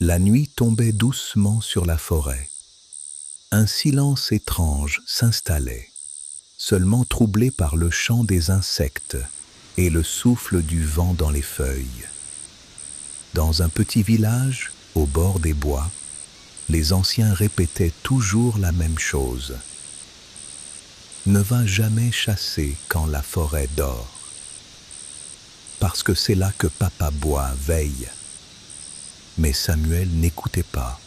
La nuit tombait doucement sur la forêt. Un silence étrange s'installait, seulement troublé par le chant des insectes et le souffle du vent dans les feuilles. Dans un petit village, au bord des bois, les anciens répétaient toujours la même chose. Ne va jamais chasser quand la forêt dort, parce que c'est là que Papa Bois veille. Mais Samuel n'écoutait pas.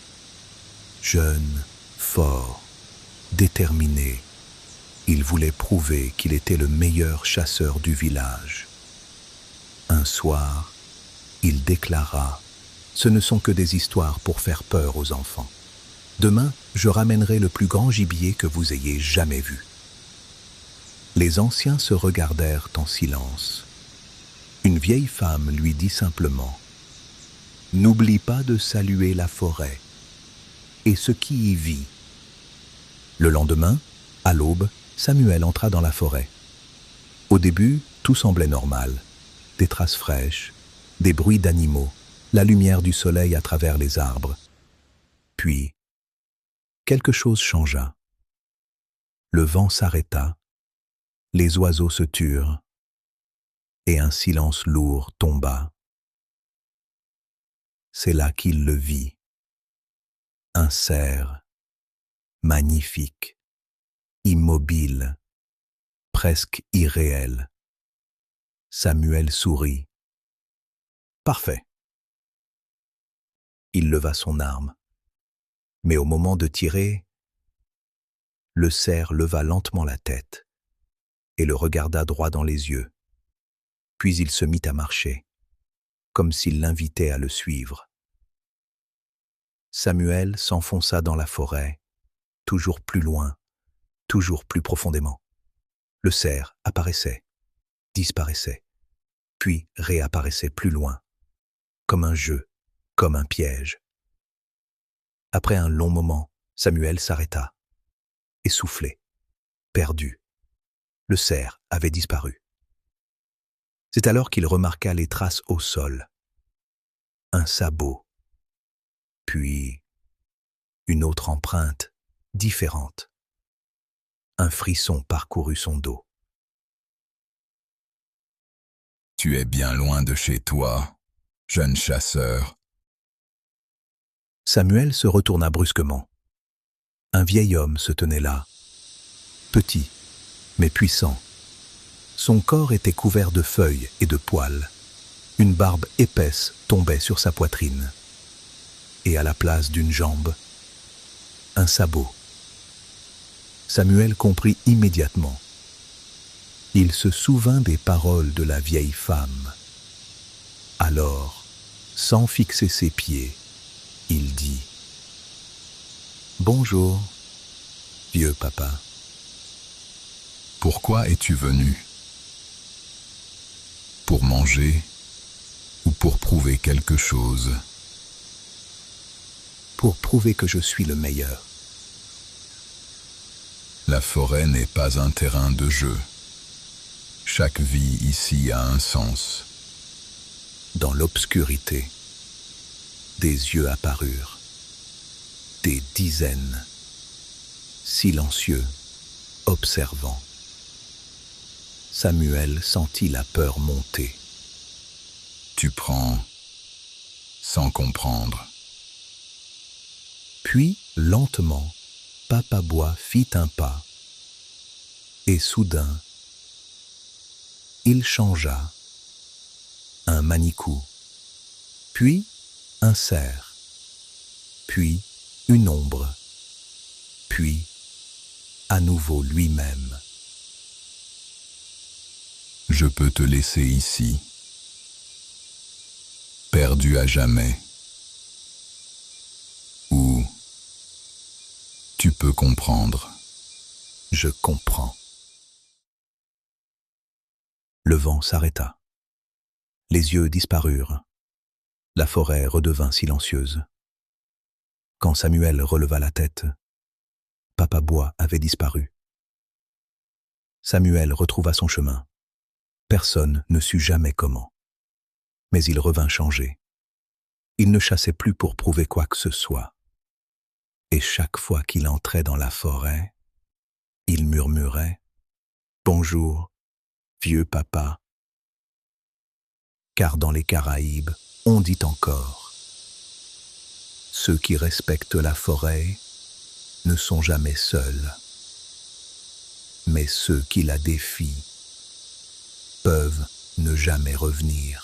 Jeune, fort, déterminé, il voulait prouver qu'il était le meilleur chasseur du village. Un soir, il déclara « Ce ne sont que des histoires pour faire peur aux enfants. Demain, je ramènerai le plus grand gibier que vous ayez jamais vu. » Les anciens se regardèrent en silence. Une vieille femme lui dit simplement « N'oublie pas de saluer la forêt et ce qui y vit. » Le lendemain, à l'aube, Samuel entra dans la forêt. Au début, tout semblait normal. Des traces fraîches, des bruits d'animaux, la lumière du soleil à travers les arbres. Puis, quelque chose changea. Le vent s'arrêta, les oiseaux se turent, et un silence lourd tomba. C'est là qu'il le vit. Un cerf, magnifique, immobile, presque irréel. Samuel sourit. Parfait. Il leva son arme. Mais au moment de tirer, le cerf leva lentement la tête et le regarda droit dans les yeux. Puis il se mit à marcher, comme s'il l'invitait à le suivre. Samuel s'enfonça dans la forêt, toujours plus loin, toujours plus profondément. Le cerf apparaissait, disparaissait, puis réapparaissait plus loin, comme un jeu, comme un piège. Après un long moment, Samuel s'arrêta, essoufflé, perdu. Le cerf avait disparu. C'est alors qu'il remarqua les traces au sol. Un sabot, puis une autre empreinte, différente. Un frisson parcourut son dos. Tu es bien loin de chez toi, jeune chasseur. Samuel se retourna brusquement. Un vieil homme se tenait là, petit, mais puissant. Son corps était couvert de feuilles et de poils. Une barbe épaisse tombait sur sa poitrine. Et à la place d'une jambe, un sabot. Samuel comprit immédiatement. Il se souvint des paroles de la vieille femme. Alors, sans fixer ses pieds, il dit « Bonjour, vieux papa. » Pourquoi es-tu venu? Pour manger ou pour prouver quelque chose? Pour prouver que je suis le meilleur. La forêt n'est pas un terrain de jeu. Chaque vie ici a un sens. Dans l'obscurité, des yeux apparurent. Des dizaines, silencieux, observant. Samuel sentit la peur monter. Tu prends sans comprendre. Puis, lentement, Papa Bois fit un pas. Et soudain, il changea. Un manicou, puis un cerf, puis une ombre, puis à nouveau lui-même. Je peux te laisser ici, perdu à jamais. Ou tu peux comprendre. Je comprends. Le vent s'arrêta. Les yeux disparurent. La forêt redevint silencieuse. Quand Samuel releva la tête, Papa Bois avait disparu. Samuel retrouva son chemin. Personne ne sut jamais comment. Mais il revint changé. Il ne chassait plus pour prouver quoi que ce soit. Et chaque fois qu'il entrait dans la forêt, il murmurait « Bonjour, vieux papa », car dans les Caraïbes, on dit encore « Ceux qui respectent la forêt ne sont jamais seuls, mais ceux qui la défient peuvent ne jamais revenir ».